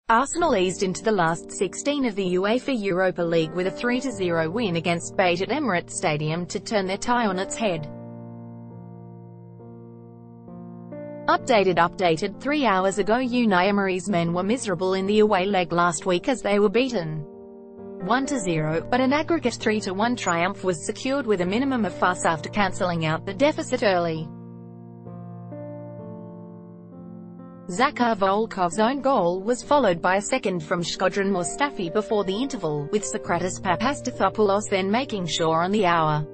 Arsenal eased into the last 16 of the UEFA Europa League with a 3-0 win against BATE at Emirates Stadium to turn their tie on its head. Updated 3 hours ago. Unai Emery's men were miserable in the away leg last week as they were beaten 1-0, but an aggregate 3-1 triumph was secured with a minimum of fuss after cancelling out the deficit early. Zakar Volkov's own goal was followed by a second from Shkodran Mustafi before the interval, with Socrates Papastathopoulos then making sure on the hour.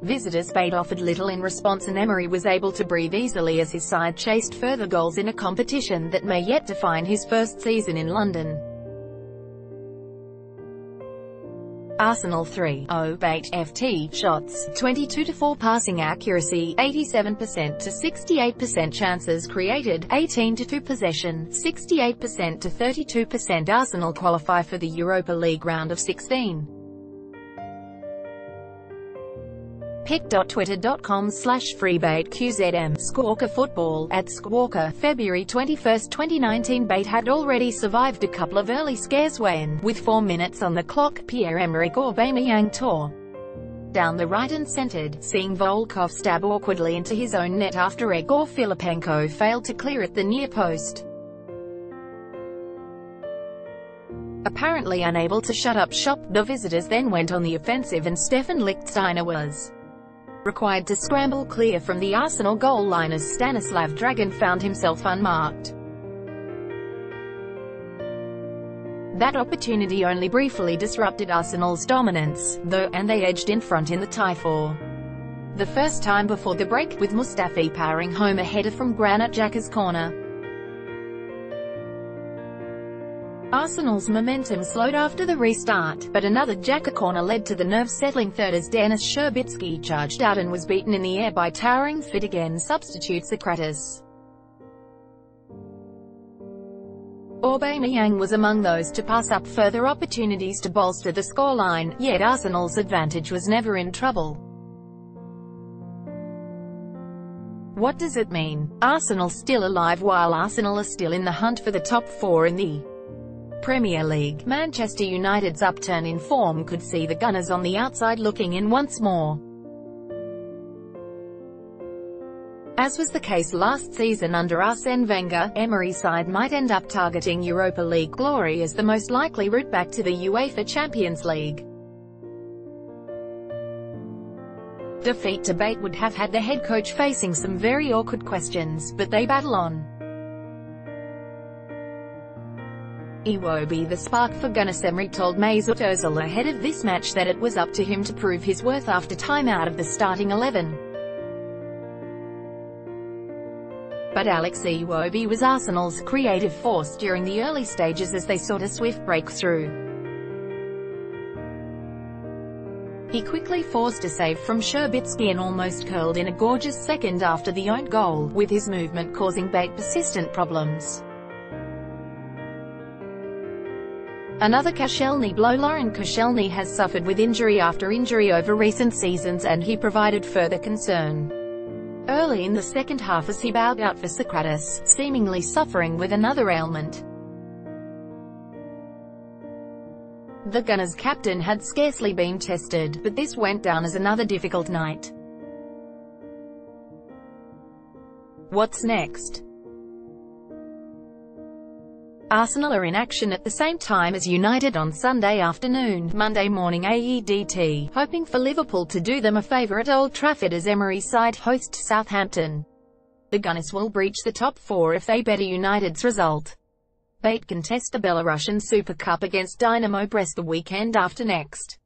Visitors BATE offered little in response, and Emery was able to breathe easily as his side chased further goals in a competition that may yet define his first season in London. Arsenal 3-0 BATE FT shots, 22-4 passing accuracy, 87% to 68% chances created, 18-2 possession, 68% to 32%. Arsenal qualify for the Europa League round of 16. pic.twitter.com/freebateqzm Squawka Football @Squawka. February 21, 2019. BATE had already survived a couple of early scares when, with 4 minutes on the clock, Pierre-Emerick Aubameyang tore down the right and centered, seeing Volkov stab awkwardly into his own net after Egor Filipenko failed to clear at the near post. Apparently unable to shut up shop, the visitors then went on the offensive and Stefan Lichtsteiner was required to scramble clear from the Arsenal goal line as Stanislav Dragan found himself unmarked. That opportunity only briefly disrupted Arsenal's dominance, though, and they edged in front in the tie for the first time before the break, with Mustafi powering home a header from Granit Xhaka's corner. Arsenal's momentum slowed after the restart, but another Xhaka corner led to the nerve-settling third as Denis Shurbitsky charged out and was beaten in the air by towering fit again substitute Socrates. Aubameyang was among those to pass up further opportunities to bolster the scoreline, yet Arsenal's advantage was never in trouble. What does it mean? Arsenal still alive while Arsenal are still in the hunt for the top 4 in the Premier League. Manchester United's upturn in form could see the Gunners on the outside looking in once more. As was the case last season under Arsene Wenger, Emery's side might end up targeting Europa League glory as the most likely route back to the UEFA Champions League. Defeat to BATE would have had the head coach facing some very awkward questions, but they battle on. Iwobi, the spark for Unai Emery, told Mesut Ozil ahead of this match that it was up to him to prove his worth after time out of the starting 11. But Alex Iwobi was Arsenal's creative force during the early stages as they sought a swift breakthrough. He quickly forced a save from Shurbitsky and almost curled in a gorgeous second after the own goal, with his movement causing BATE persistent problems. Another Koscielny blow. Laurent Koscielny has suffered with injury after injury over recent seasons, and he provided further concern early in the second half as he bowed out for Socrates, seemingly suffering with another ailment. The Gunners' captain had scarcely been tested, but this went down as another difficult night. What's next? Arsenal are in action at the same time as United on Sunday afternoon, Monday morning AEDT, hoping for Liverpool to do them a favour at Old Trafford as Emery's side host Southampton. The Gunners will breach the top 4 if they better United's result. BATE contest the Belarusian Super Cup against Dynamo Brest the weekend after next.